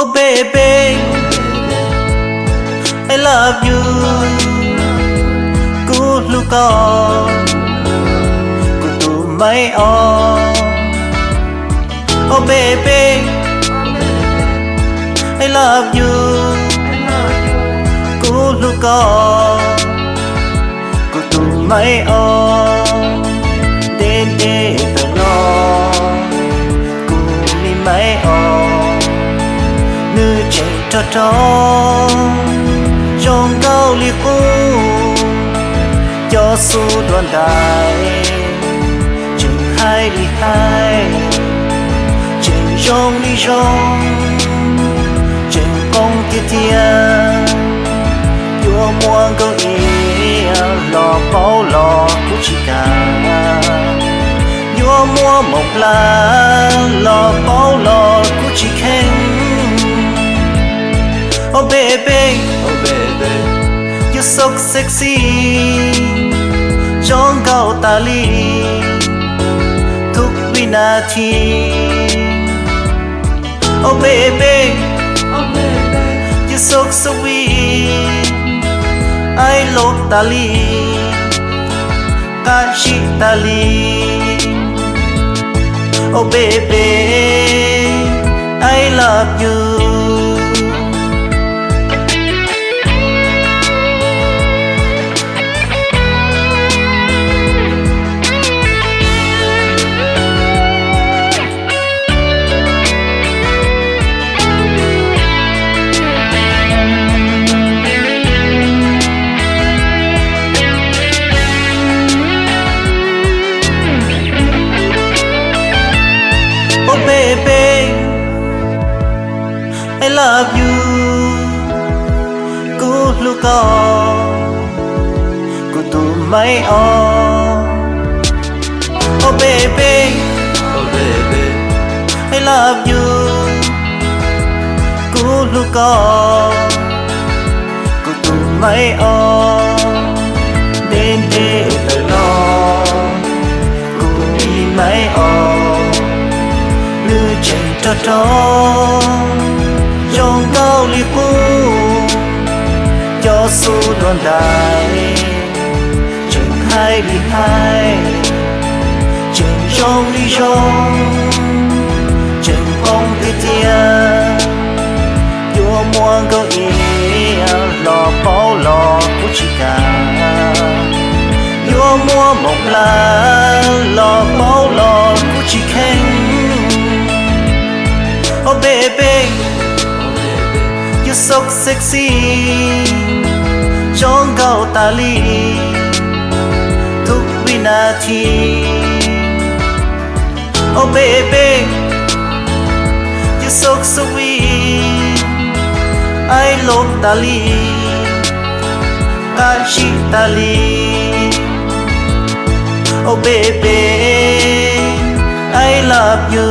Oh baby, I love you. Good look on, good to my all. Oh baby, I love you. Good look on, good to my all. Đến để tờ lo, good me my all. Nữ chạy cho trong cao liệt u cho su đoàn đại chừng hai đi hai chừng trong đi trong chừng công kia thiên vua muôn câu ý lò bao lò của chị cả vua mua một lá lò bao lò của chị khen. Oh baby, you're so sexy. Trong cao ta ly, thúc vinati. Oh baby, you're so sweet. I love ta ly, ca chi ta ly. Oh baby, I love you. Oh baby, I love you. Good look on, good to my all. Oh baby, I love you. Good look on, good to my all. Đến để tờ lo, good be my all. Nữ chạy cho trong cao liệt u cho su đoàn đại chừng hai đi hai chừng trong đi trong chừng bóng thế thiên vua muôn câu ý lò bao lò của chị cả vua mua một lá lò bao lò của chị khen. Oh baby, you're so sexy. Trong cao ta ly, thúc vinati. Oh baby, you're so sweet. I love ta ly, ca chi ta ly. Oh baby, I love you.